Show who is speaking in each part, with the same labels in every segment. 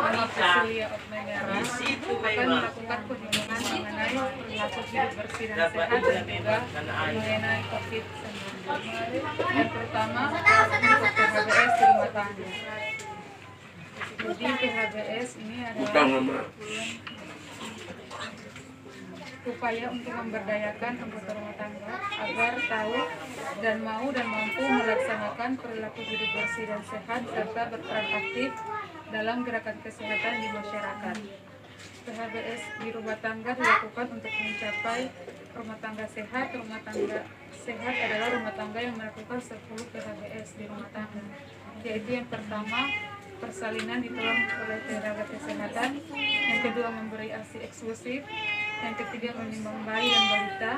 Speaker 1: Nama Cecilia Okmenera akan melakukan penyuluhan mengenai perilaku hidup bersih dan sehat dan juga mengenai COVID-19. Yang pertama untuk PHBS di rumah tangga. Jadi PHBS ini adalah upaya untuk memberdayakan anggota rumah tangga agar tahu dan mau dan mampu melaksanakan perilaku hidup bersih dan sehat serta berperan aktif dalam gerakan kesehatan di masyarakat. PHBS di rumah tangga dilakukan untuk mencapai rumah tangga sehat. Rumah tangga sehat adalah rumah tangga yang melakukan 10 PHBS di rumah tangga, yaitu yang pertama persalinan ditolong oleh tenaga kesehatan, yang kedua memberi ASI eksklusif, yang ketiga menimbang bayi dan balita,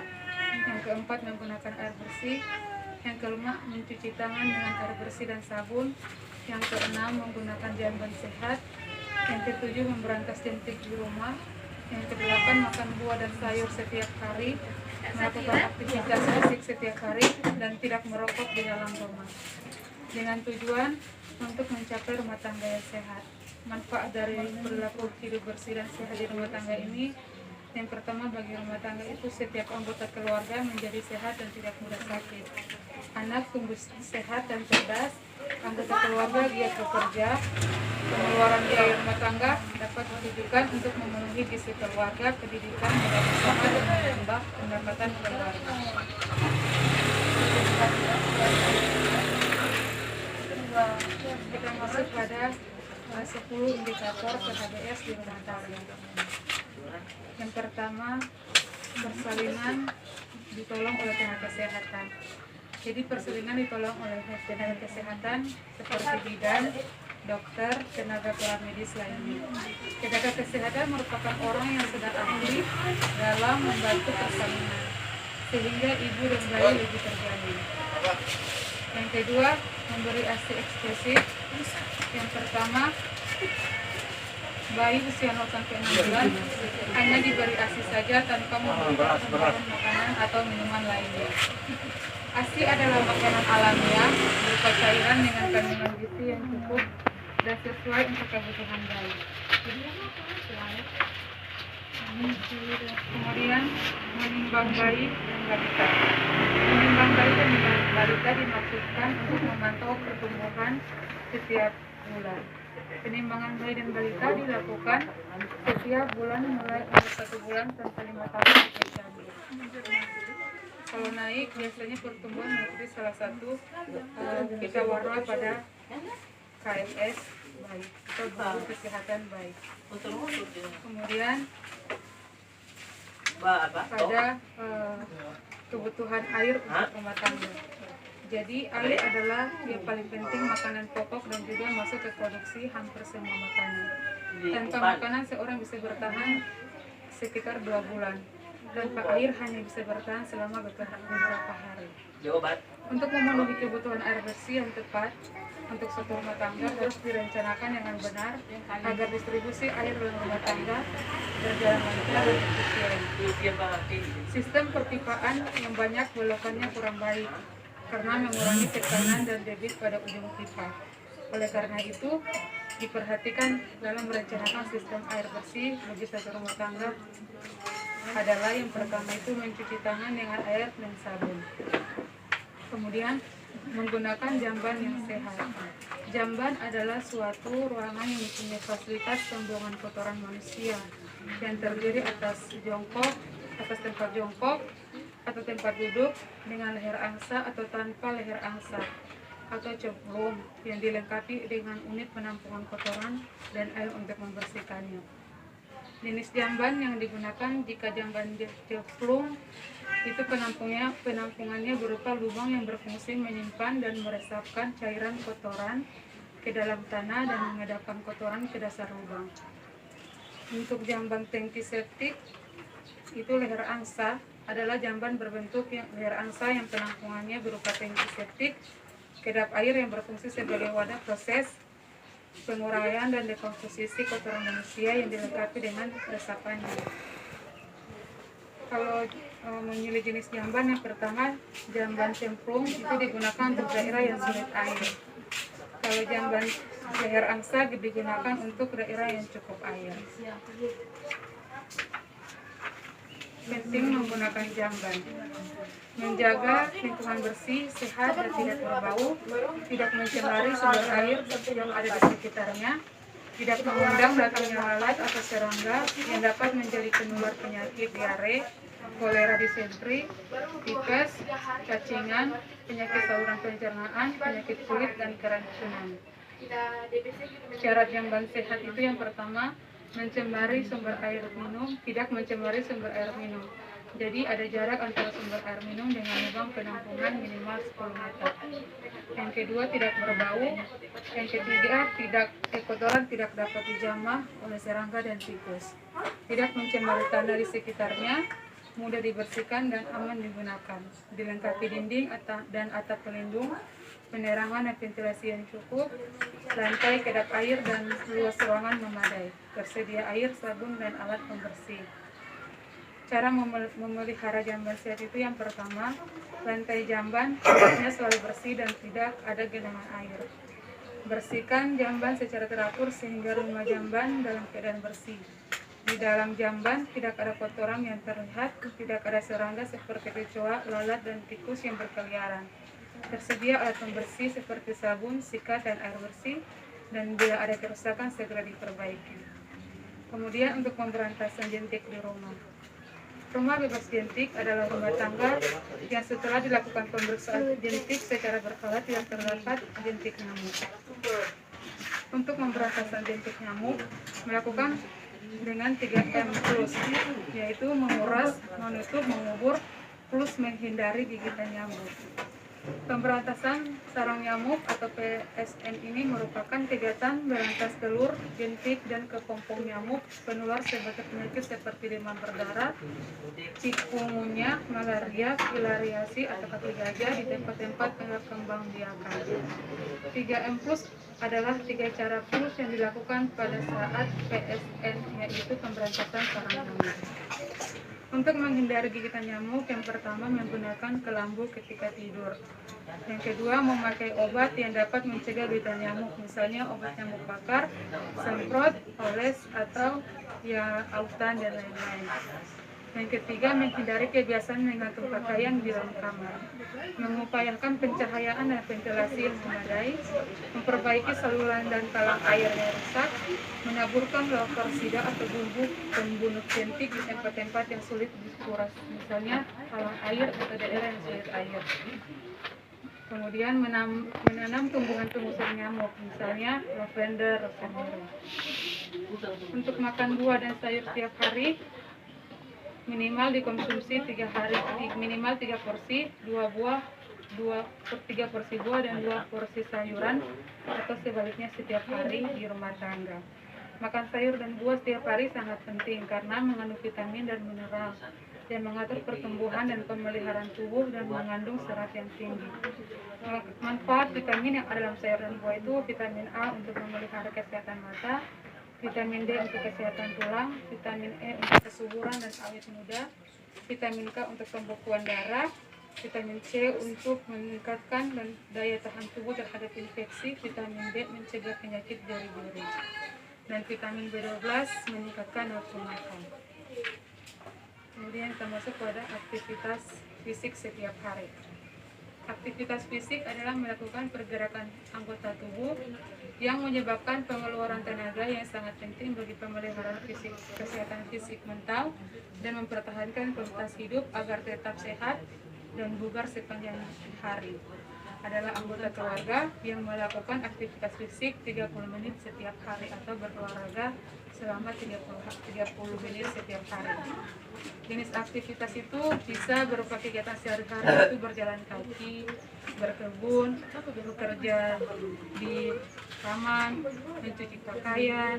Speaker 1: yang keempat menggunakan air bersih, yang kelima mencuci tangan dengan air bersih dan sabun, yang keenam menggunakan jamban sehat, yang ketujuh memberantas jentik di rumah, yang kedelapan makan buah dan sayur setiap hari, melakukan aktivitas fisik setiap hari, dan tidak merokok di dalam rumah. Dengan tujuan untuk mencapai rumah tangga yang sehat. Manfaat dari perilaku hidup bersih dan sehat di rumah tangga ini, yang pertama bagi rumah tangga itu setiap anggota keluarga menjadi sehat dan tidak mudah sakit. Anak tumbuh sehat dan cerdas, anggota keluarga giat bekerja, pengeluaran biaya rumah tangga dapat ditujukan untuk memenuhi gizi keluarga, pendidikan, bersama dan menambah pendapatan keluarga. Kita masuk pada 10 indikator PHBS di rumah tangga. Yang pertama, persalinan ditolong oleh tenaga kesehatan. Jadi persalinan ditolong oleh tenaga kesehatan seperti bidan, dokter, tenaga paramedis lainnya. Tenaga kesehatan merupakan orang yang sedang aktif dalam membantu persalinan, sehingga ibu dan bayi lebih terjamin. Yang kedua, memberi ASI eksklusif. Yang pertama, bayi usia 0 sampai 6 bulan hanya diberi ASI saja tanpa memberikan makanan atau minuman lainnya. ASI adalah makanan alamiah berupa cairan dengan kandungan gizi yang cukup dan sesuai untuk kebutuhan bayi. Kemudian menimbang bayi dan balita. Menimbang bayi dan balita dimaksudkan untuk memantau pertumbuhan setiap bulan. Penimbangan bayi dan balita dilakukan setiap bulan mulai umur 1 bulan sampai 5 tahun diperiksa. Kalau naik biasanya pertumbuhan mengikuti salah satu kita warna pada KMS bayi atau buku kesehatan bayi. Kemudian pada kebutuhan air untuk rumah tangga. Jadi air adalah yang paling penting makanan pokok dan juga masuk ke produksi hampir semua makanan. Tanpa makanan seorang bisa bertahan sekitar 2 bulan. Tanpa air hanya bisa bertahan selama beberapa hari. Untuk memenuhi kebutuhan air bersih yang tepat untuk suatu rumah tangga harus direncanakan dengan benar agar distribusi air dalam rumah tangga berjalan lancar dan efisien. Sistem perpipaan yang banyak belokannya kurang baik karena mengurangi tekanan dan debit pada ujung pipa. Oleh karena itu, diperhatikan dalam merencanakan sistem air bersih bagi satu rumah tangga adalah yang pertama itu mencuci tangan dengan air dan sabun. Kemudian menggunakan jamban yang sehat. Jamban adalah suatu ruangan yang mempunyai fasilitas pembuangan kotoran manusia yang terdiri atas tempat jongkok atau tempat duduk dengan leher angsa atau tanpa leher angsa atau cemplung yang dilengkapi dengan unit penampungan kotoran dan air untuk membersihkannya. Jenis jamban yang digunakan jika jamban cemplung itu penampungannya berupa lubang yang berfungsi menyimpan dan meresapkan cairan kotoran ke dalam tanah dan mengendapkan kotoran ke dasar lubang. Untuk jamban tangki septik itu leher angsa adalah jamban berbentuk leher angsa yang penampungannya berupa tangki septik, kedap air yang berfungsi sebagai wadah proses penguraian dan dekomposisi kotoran manusia yang dilengkapi dengan resapannya. Kalau memilih jenis jamban, yang pertama jamban cemplung itu digunakan untuk daerah yang sulit air. Kalau jamban leher angsa digunakan untuk daerah yang cukup air. Penting menggunakan jamban. Menjaga lingkungan bersih, sehat, dan tidak berbau, tidak mencemari sumber air yang ada di sekitarnya, tidak mengundang datangnya lalat atau serangga yang dapat menjadi penular penyakit diare, kolera, disentri, tipes, cacingan, penyakit saluran pencernaan, penyakit kulit, dan keracunan. Syarat jamban sehat itu yang pertama, mencemari sumber air minum, tidak mencemari sumber air minum. Jadi ada jarak antara sumber air minum dengan lubang penampungan minimal 10 meter. Yang kedua, tidak berbau. Yang ketiga, kotoran tidak dapat dijamah oleh serangga dan tikus. Tidak mencemari tanah di sekitarnya, mudah dibersihkan dan aman digunakan. Dilengkapi dinding dan atap pelindung, penerangan dan ventilasi yang cukup, lantai kedap air dan luas ruangan memadai. Tersedia air, sabun, dan alat pembersih. Cara memelihara jamban sehat itu yang pertama, lantai jamban harusnya selalu bersih dan tidak ada genangan air. Bersihkan jamban secara teratur sehingga rumah jamban dalam keadaan bersih. Di dalam jamban tidak ada kotoran yang terlihat, tidak ada serangga seperti kecoa, lalat, dan tikus yang berkeliaran. Tersedia alat pembersih seperti sabun, sikat, dan air bersih, dan bila ada kerusakan segera diperbaiki. Kemudian untuk pemberantasan jentik di rumah. Rumah bebas jentik adalah rumah tangga yang setelah dilakukan pemeriksaan jentik secara berkala tidak terdapat jentik nyamuk. Untuk pemberantasan jentik nyamuk, melakukan dengan 3M+, yaitu menguras, menutup, mengubur, plus menghindari gigitan nyamuk. Pemberantasan sarang nyamuk atau PSN ini merupakan kegiatan berantas telur, jentik, dan kepompong nyamuk penular sebagai penyakit seperti demam berdarah, cikungunya, malaria, filariasi atau kaki gajah di tempat-tempat pengembangbiakan. 3M+ adalah 3 cara plus yang dilakukan pada saat PSN, yaitu pemberantasan sarang nyamuk. Untuk menghindari gigitan nyamuk, yang pertama menggunakan kelambu ketika tidur. Yang kedua, memakai obat yang dapat mencegah gigitan nyamuk, misalnya obat nyamuk bakar, semprot, oles, atau autan dan lain-lain. Yang ketiga, menghindari kebiasaan menggantung pakaian di dalam kamar. Mengupayakan pencahayaan dan ventilasi yang memadai, memperbaiki saluran dan talang air yang rusak, menaburkan lokorsida atau bubuk pembunuh jentik di tempat-tempat yang sulit dikuras, misalnya talang air atau daerah yang sulit air. Kemudian menanam tumbuhan pengusir nyamuk, misalnya lavender, rosemary. Untuk makan buah dan sayur tiap hari, minimal dikonsumsi 3 porsi, 3 porsi buah dan 2 porsi sayuran, atau sebaliknya setiap hari di rumah tangga. Makan sayur dan buah setiap hari sangat penting karena mengandung vitamin dan mineral yang mengatur pertumbuhan dan pemeliharaan tubuh dan mengandung serat yang tinggi. Manfaat vitamin yang ada dalam sayur dan buah itu vitamin A untuk memelihara kesehatan mata, vitamin D untuk kesehatan tulang, vitamin E untuk kesuburan dan awet muda, vitamin K untuk pembekuan darah, vitamin C untuk meningkatkan dan daya tahan tubuh terhadap infeksi, vitamin D mencegah penyakit jari-jari, dan vitamin B12 meningkatkan nafsu makan. Kemudian kita masuk pada aktivitas fisik setiap hari. Aktivitas fisik adalah melakukan pergerakan anggota tubuh yang menyebabkan pengeluaran tenaga yang sangat penting bagi pemeliharaan kesehatan fisik mental dan mempertahankan kualitas hidup agar tetap sehat dan bugar sepanjang hari. Adalah anggota keluarga yang melakukan aktivitas fisik 30 menit setiap hari atau berolahraga selama 30 menit setiap hari. Jenis aktivitas itu bisa berupa kegiatan sehari-hari, itu berjalan kaki, berkebun, bekerja di taman, mencuci pakaian,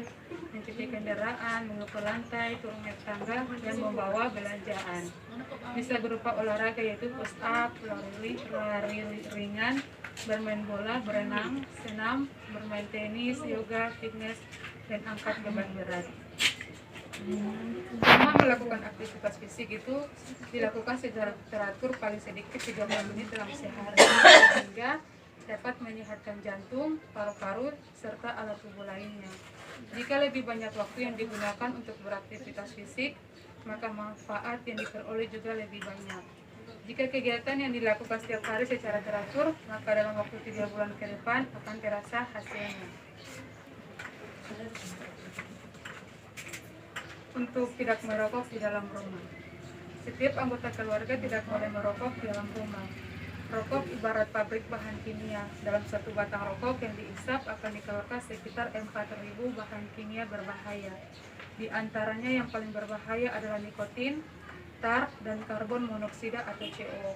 Speaker 1: mencuci kendaraan, mengukur lantai, turun naik tangga, dan membawa belanjaan. Bisa berupa olahraga yaitu push up, lari ringan, bermain bola, berenang, senam, bermain tenis, yoga, fitness, dan angkat beban berat. Selama melakukan aktivitas fisik itu dilakukan secara teratur paling sedikit 30 menit dalam sehari, sehingga dapat menyehatkan jantung, paru-paru, serta alat tubuh lainnya. Jika lebih banyak waktu yang digunakan untuk beraktivitas fisik, maka manfaat yang diperoleh juga lebih banyak. Jika kegiatan yang dilakukan setiap hari secara teratur, maka dalam waktu 3 bulan ke depan akan terasa hasilnya. Untuk tidak merokok di dalam rumah. Setiap anggota keluarga tidak boleh merokok di dalam rumah. Rokok ibarat pabrik bahan kimia. Dalam satu batang rokok yang diisap akan dikeluarkan sekitar 4.000 bahan kimia berbahaya. Di antaranya yang paling berbahaya adalah nikotin, tar, dan karbon monoksida atau CO.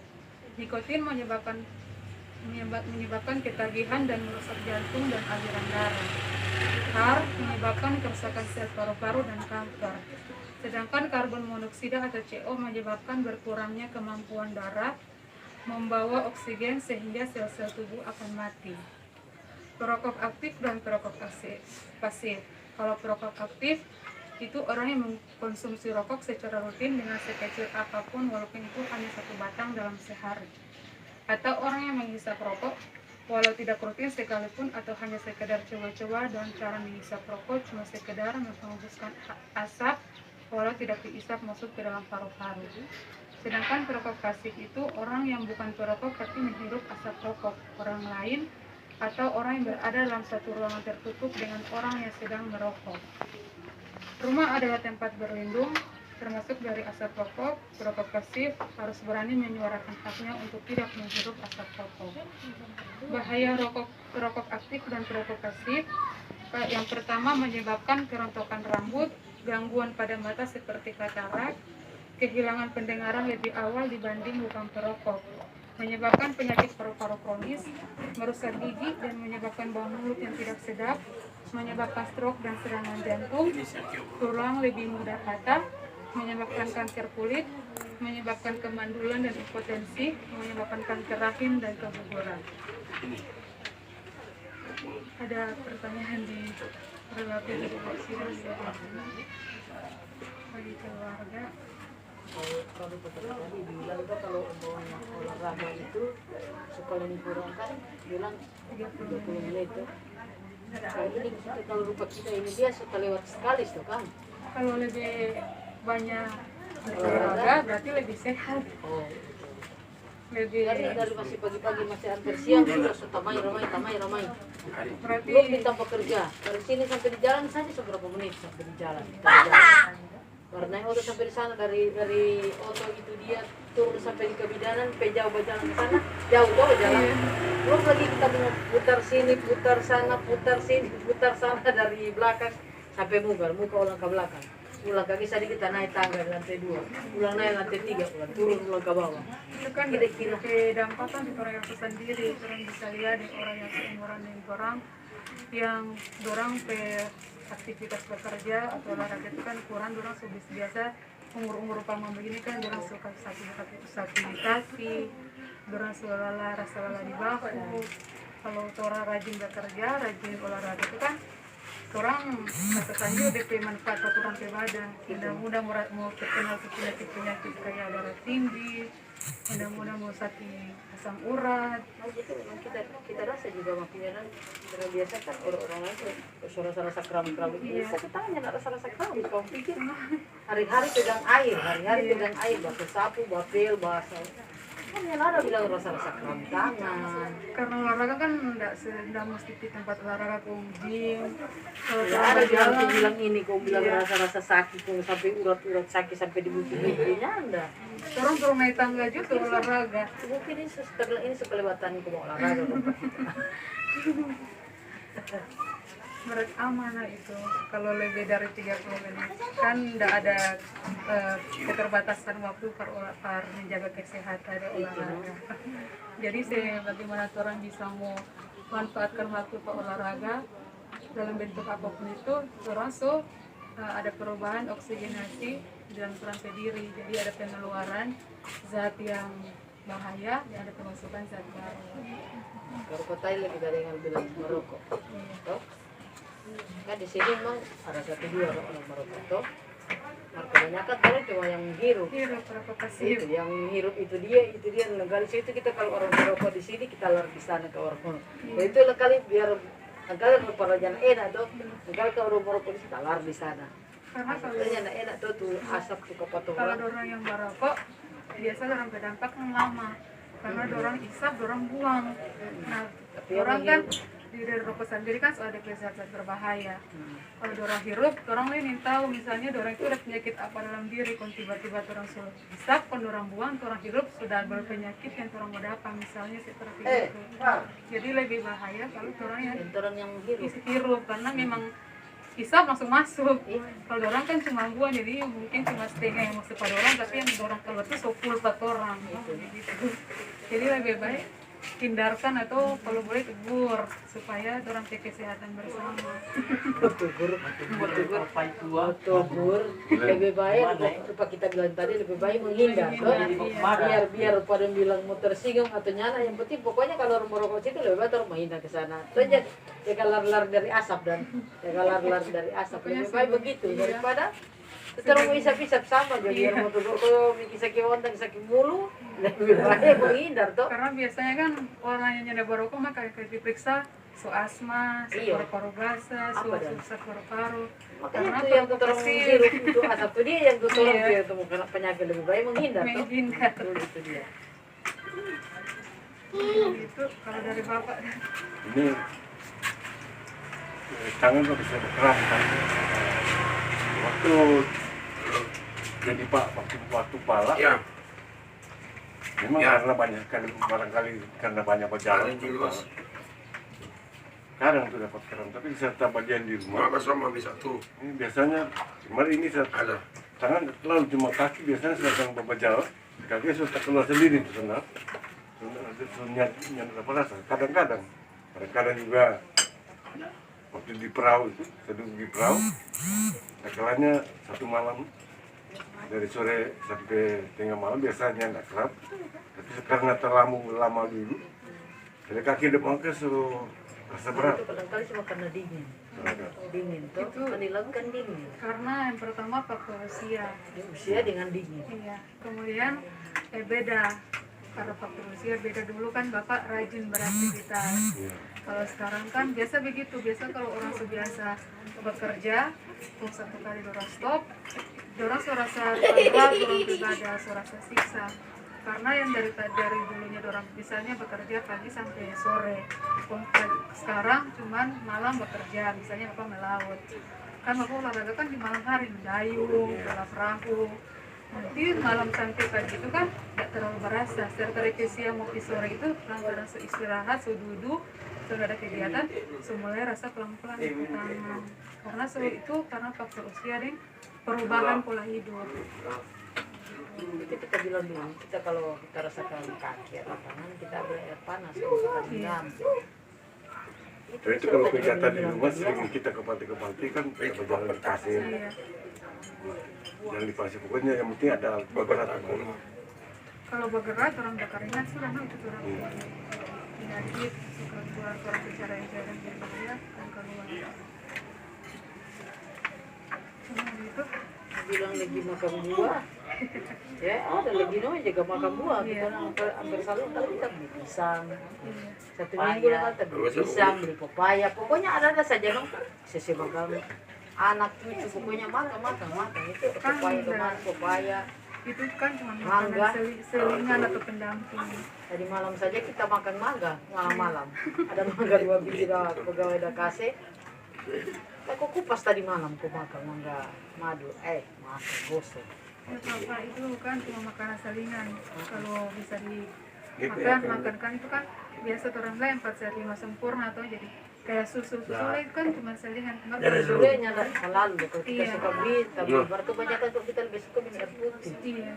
Speaker 1: Nikotin menyebabkan ketagihan dan merusak jantung dan aliran darah. Tar menyebabkan kerusakan sel paru-paru dan kanker. Sedangkan karbon monoksida atau CO menyebabkan berkurangnya kemampuan darah membawa oksigen sehingga sel-sel tubuh akan mati. Perokok aktif dan perokok pasif. Kalau perokok aktif itu orang yang mengkonsumsi rokok secara rutin dengan sekecil apapun walaupun itu hanya 1 batang dalam sehari. Atau orang yang menghisap rokok walau tidak rutin sekalipun atau hanya sekedar coba-coba dan cara menghisap rokok cuma sekedar menghembuskan asap walau tidak dihisap masuk ke dalam paru-paru. Sedangkan perokok pasif itu orang yang bukan perokok tapi menghirup asap rokok orang lain atau orang yang berada dalam satu ruangan tertutup dengan orang yang sedang merokok. Rumah adalah tempat berlindung, termasuk dari asap rokok. Perokok pasif harus berani menyuarakan haknya untuk tidak menghirup asap rokok. Bahaya perokok aktif dan perokok pasif. Yang pertama menyebabkan kerontokan rambut, gangguan pada mata seperti katarak, kehilangan pendengaran lebih awal dibanding bukan perokok, menyebabkan penyakit paru-paru kronis, merusak gigi dan menyebabkan bau mulut yang tidak sedap, menyebabkan stroke dan serangan jantung, tulang lebih mudah patah, menyebabkan kanker kulit, menyebabkan kemandulan dan impotensi, menyebabkan kanker rahim dan keguguran. Ada pertanyaan di relatif bagi keluarga.
Speaker 2: Kalau tadi bilang tuh kalau olahraga itu supaya dikurangkan bilang 30 menit tuh. Kalau ini kalau rupa kita ini dia suka lewat sekali tuh kan.
Speaker 1: Kalau lebih banyak olahraga berarti lebih sehat.
Speaker 2: Oh.
Speaker 1: Lebih
Speaker 2: Dari masih pagi-pagi masih hampir siang sudah tamai ramai.
Speaker 1: berarti
Speaker 2: Belum ditambah kerja. Dari sini sampai di jalan saja seberapa menit sampai di jalan. Karena yang udah sampai di sana dari Oto itu dia turun sampai di Kebidanan, jauh berjalan ke sana, jauh jalan. Belum lagi kita mau putar sini, putar sana, putar sini, putar sana dari belakang sampai muka ulang ke belakang. Ulang kaki sedikit kita naik tangga di lantai 2, ulang naik lantai 3, ulang turun ulang ke bawah.
Speaker 1: itu kan kedampatan di orang yang sendiri. Orang bisa lihat di orang yang seumuran dengan orang yang dorang aktivitas bekerja atau olahraga itu kan kurang, dorang biasa umur umpama begini kan dorang suka sakit kaki, dorang rasa lelah di bahu. Kalau orang rajin bekerja, rajin olahraga itu kan orang katanya udah manfaat buat orang ke badan. Mudah-mudah mau terkenal penyakit kayak darah tinggi, mudah-mudah mau sakit asam urat.
Speaker 2: Nah, itu memang kita rasa juga makanya karena biasa kan orang-orang lain tuh rasa kram-kram itu sakit tangan nggak rasa kram. Kau pikir hari-hari pegang air, basuh sapu, bapel, basah. Kan yang ada bilang rasa kram tangan.
Speaker 1: Karena olahraga kan nggak mesti di tempat olahraga kau gym.
Speaker 2: Ya, ada bilang ini kau bilang rasa sakit kau sampai urat sakit sampai di buku-bukunya anda.
Speaker 1: Orang turun naik tangga juga olahraga.
Speaker 2: Mungkin ini sekelewatan kau mau olahraga.
Speaker 1: Menurut amanah itu kalau lebih dari 30 menit kan tidak ada keterbatasan waktu per menjaga kesehatan dan olahraga. Jadi bagaimana orang bisa mau manfaatkan waktu per olahraga dalam bentuk apapun itu, orang ada perubahan oksigenasi dalam rantai diri. Jadi ada pengeluaran zat yang bahaya dan ada pemasukan zat baru.
Speaker 2: Kalau kota lebih dari yang bilang merokok. Kan di sini memang ada 1-2 orang merokok. kebanyakan kalau cuma yang hirup.
Speaker 1: Hirup berapa pasif.
Speaker 2: Itu yang hirup itu dia legal itu kita kalau orang merokok di sini kita lari di sana ke orang. Nah, itu kali biar kalau perjalanan enak tuh, kalau orang merokok di sini kita lari di sana.
Speaker 1: Karena kalau
Speaker 2: Asapnya enak tuh asap tuh
Speaker 1: kalau
Speaker 2: kepatuhan.
Speaker 1: orang yang merokok biasa orang berdampak yang lama karena orang isap orang buang. Nah orang kan dari rokok sendiri kan sudah ada zat berbahaya. Kalau orang hirup orang lain tahu misalnya orang itu ada penyakit apa dalam diri, kalau tiba-tiba orang sudah isap, kalau orang buang, orang hirup sudah berpenyakit yang orang mau dapat misalnya seperti itu. Jadi lebih bahaya kalau orang yang hirup karena memang isap langsung masuk. Kalau orang kan cuma buang, jadi mungkin cuma setengah yang masuk pada orang, tapi yang orang keluar itu full pada orang. Gitu. Jadi lebih baik hindarkan atau kalau boleh tegur supaya orang pakai kesehatan bersama. Tegur lebih baik apa kita bilang tadi lebih baik menghindar biar pada bilang mau tersinggung atau nyala, yang penting pokoknya kalau orang merokok situ lebih baik orang menghindar ke sana. Jangan lari-lari dari asap lebih baik begitu daripada terus mau isap-isap sama jadi mau tegur kalau sakit otak sakit mulu lebih baik menghindar toh. Karena biasanya kan orang yang nyadar merokok maka kayak diperiksa su asma, su paru-paru basah, su susah paru-paru.
Speaker 2: Makanya itu yang terus hirup itu asap itu dia yang terus dia temu kena penyakit lebih baik menghindar toh. Itu dia.
Speaker 1: Itu kalau dari Bapak.
Speaker 3: Ini tangan tuh bisa berkeram kan. Waktu jadi waktu pala ya. Memang karena banyak barangkali karena banyak berjalan kadang tuh dapat kram, tapi serta bagian di rumah
Speaker 4: sama bisa tuh
Speaker 3: ini biasanya cuma ini ada tangan lalu cuma kaki biasanya sedang berjalan kaki sudah keluar sendiri tuh senang nyat apa rasa kadang-kadang juga waktu di perahu itu sedang di perahu akalanya satu malam dari sore sampai tengah malam biasanya nggak kerap, tapi karena terlalu lama dulu, jadi kaki depan ke rasa berat.
Speaker 2: Itu kadang-kali cuma karena dingin tuh, kan dilakukan dingin.
Speaker 1: Karena yang pertama faktor usia
Speaker 2: dengan dingin.
Speaker 1: Iya, kemudian beda karena faktor usia beda. Dulu kan Bapak rajin beraktivitas. Kalau sekarang kan biasa begitu, biasa kalau orang sebiasa bekerja, terus satu kali dorang stop, dorang serasa berat, dorang beribadah, serasa siksa. Karena yang dari dulunya dorang misalnya bekerja pagi sampai sore, sekarang cuman malam bekerja, misalnya Bapak melaut. Kan Bapak olahraga kan di malam hari, mendayung, balap perahu. Nanti malam sampai pagi itu kan tidak terlalu berasa. Setelah siang mau sore itu lantaran istirahat, duduk, sudah ada kegiatan, mulai rasa pelan-pelan di tangan. Karena itu karena faktor usia dan perubahan pola hidup.
Speaker 2: Itu kita bilang dulu, kita kalau kita rasakan kaki atau tangan, kita ambil air panas, kita dendam.
Speaker 3: Itu kalau kegiatan di rumah sering kita ke pantai kan berjalan di pasir. Yang di pasir pokoknya yang penting ada bergerak.
Speaker 1: Kalau bergerak orang bakar ringan sudah itu sudah penyakit suka keluar bicara yang jarang berbahaya dan keluar. Itu
Speaker 2: bilang lagi makan buah. Ya, ada lagi jaga makan buah. Kita hampir selalu kalau kita beli pisang. Satu minggu lah kita beli pisang, beli pepaya. Pokoknya ada saja dong. Sesi makan anak cucu pokoknya makan itu pepaya.
Speaker 1: Itu kan cuma makanan selingan atau pendamping.
Speaker 2: Tadi malam saja kita makan mangga malam. Ada mangga 2 biji pegawai dah kasih. Aku kupas tadi malam aku makan mangga madu. Makan gosok.
Speaker 1: Ya Bapak itu kan cuma makanan selingan. Kalau bisa dimakan kan itu kan biasa orang lain 4 sehat 5 sempurna atau jadi kayak susu itu kan cuma selingan.
Speaker 2: Susunya nyala selalu kalau kita suka beli, tapi berarti banyak kan kita lebih suka minum air putih.
Speaker 1: Iya,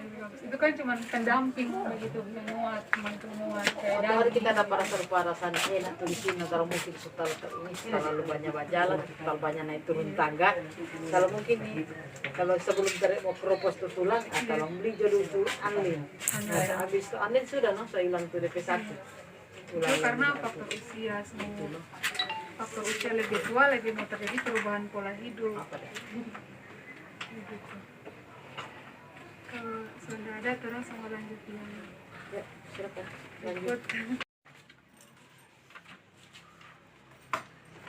Speaker 1: itu kan cuma pendamping begitu, menguat,
Speaker 2: Waktu hari kita dapat rasa-rasaan enak tuh di sini, kalau mungkin setelah ini terlalu banyak berjalan, terlalu banyak naik turun tangga. Kalau mungkin kalau sebelum mau keropos tuh tulang, tolong beli jodoh tuh anlin. Habis itu anlin sudah saya hilang tuh DP1.
Speaker 1: Itu karena faktor usia semua. Faktor usia lebih tua lebih mau terjadi perubahan pola hidup. Begitu. ada terus sama lanjutnya.
Speaker 2: Ya, silakan. Lanjut.
Speaker 1: Ikut.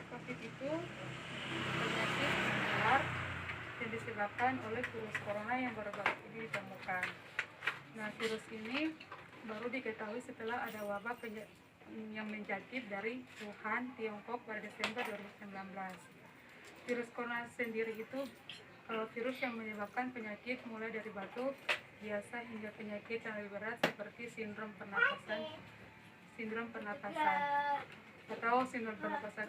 Speaker 1: COVID itu penyakit menular yang disebabkan oleh virus corona yang baru-baru ini ditemukan. Nah, virus ini baru diketahui setelah ada wabah yang menjangkit dari Wuhan, Tiongkok pada Desember 2019. Virus corona sendiri itu virus yang menyebabkan penyakit mulai dari batuk biasa hingga penyakit yang lebih berat seperti sindrom pernapasan atau sindrom pernapasan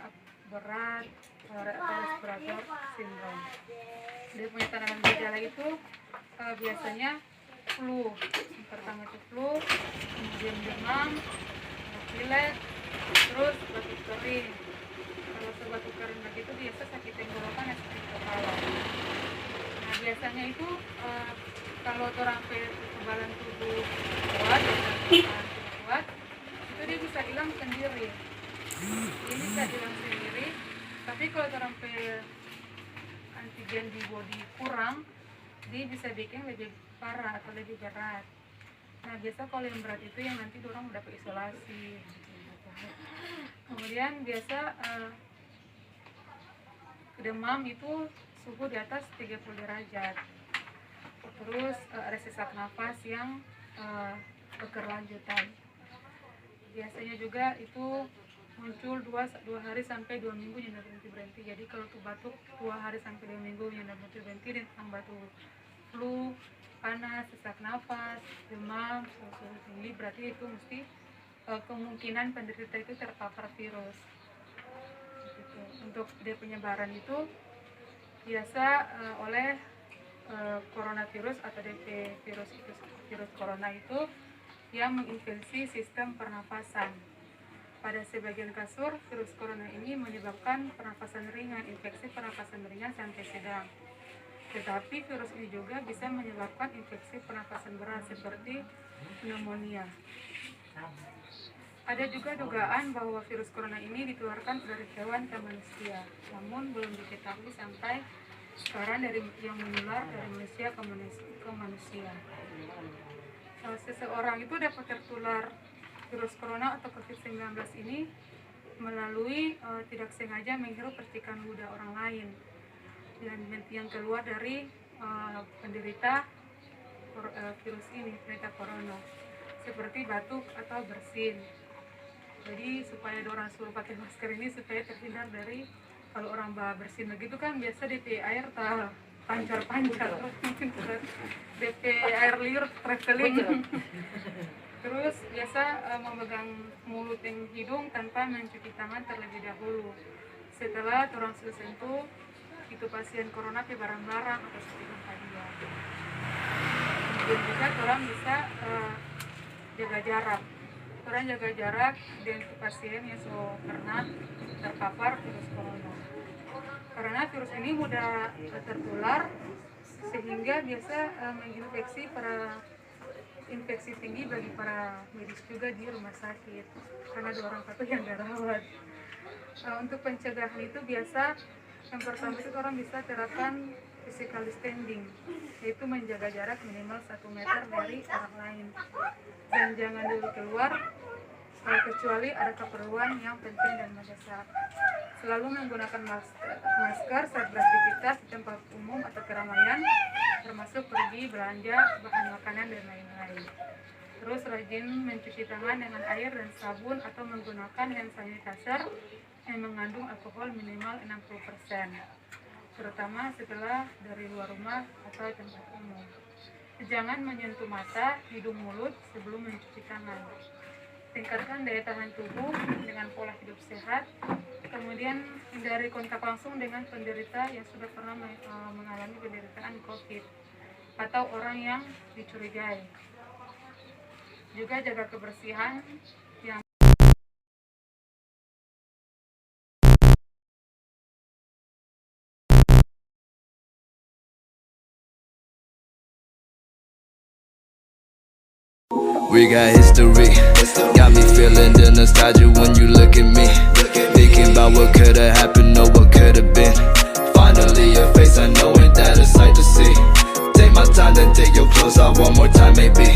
Speaker 1: berat atau respirator sindrom. Dia punya tanda gejala itu biasanya flu. Yang pertama itu flu, kemudian demam, pilek, terus batuk kering. Kalau batuk kering lagi itu biasa sakit tenggorokan dan sakit kepala. Nah, biasanya itu kalau orang kekebalan tubuh kuat dan kuat, itu dia bisa hilang sendiri. Ini bisa hilang sendiri, tapi kalau orang antigen di body kurang, dia bisa bikin lebih parah atau lebih berat. Nah, biasa kalau yang berat itu yang nanti orang udah isolasi. Kemudian biasa demam itu suhu di atas 30 derajat. Terus ada sesak nafas yang berkelanjutan. Biasanya juga itu muncul 2 hari sampai 2 minggu yang berhenti. Jadi kalau tuh batuk 2 hari sampai 2 minggu yang berhenti dan tambah tuh flu, panas, sesak nafas, demam, suhu tinggi, berarti itu mesti kemungkinan penderita itu terpapar virus. Gitu. Untuk dia penyebaran itu biasa oleh coronavirus atau DP virus corona itu yang menginfeksi sistem pernafasan. Pada sebagian kasus, virus corona ini menyebabkan pernafasan ringan, infeksi pernafasan ringan sampai sedang. Tetapi virus ini juga bisa menyebabkan infeksi pernafasan berat seperti pneumonia. Ada juga dugaan bahwa virus corona ini ditularkan dari hewan ke manusia, namun belum diketahui sampai sekarang dari yang menular dari manusia ke manusia. Seseorang itu dapat tertular virus corona atau COVID-19 ini melalui tidak sengaja menghirup percikan ludah orang lain dan yang keluar dari penderita virus ini, penderita corona, seperti batuk atau bersin. Jadi supaya orang suruh pakai masker ini supaya terhindar dari kalau orang bersin begitu kan biasa DP air pancar-pancar DP air liur traveling. Terus biasa memegang mulut dan hidung tanpa mencuci tangan terlebih dahulu. Setelah orang sudah sentuh itu pasien corona ke barang-barang atau seperti dia. Kemudian juga orang bisa jaga jarak. Orang jaga jarak dengan pasien yang pernah terpapar virus corona. Karena virus ini mudah tertular sehingga biasa menginfeksi para infeksi tinggi bagi para medis juga di rumah sakit karena ada orang satu yang dirawat. Untuk pencegahan itu biasa yang pertama itu orang bisa terapkan physical distancing, yaitu menjaga jarak minimal 1 meter dari orang lain dan jangan dulu keluar kecuali ada keperluan yang penting dan mendesak. Selalu menggunakan masker saat beraktivitas di tempat umum atau keramaian, termasuk pergi belanja bahan makanan dan lain-lain. Terus rajin mencuci tangan dengan air dan sabun atau menggunakan hand sanitizer yang mengandung alkohol minimal 60%, terutama setelah dari luar rumah atau tempat umum. Jangan menyentuh mata, hidung, mulut sebelum mencuci tangan. Tingkatkan daya tahan tubuh dengan pola hidup sehat. Kemudian hindari kontak langsung dengan penderita yang sudah pernah mengalami penderitaan COVID atau orang yang dicurigai. Juga jaga kebersihan yang
Speaker 4: We got history, got me feeling the nostalgia when you look at me. Thinking about what could've happened or what could've been. Finally your face, I know ain't that a sight to see. Take my time, then take your clothes off one more time. may be.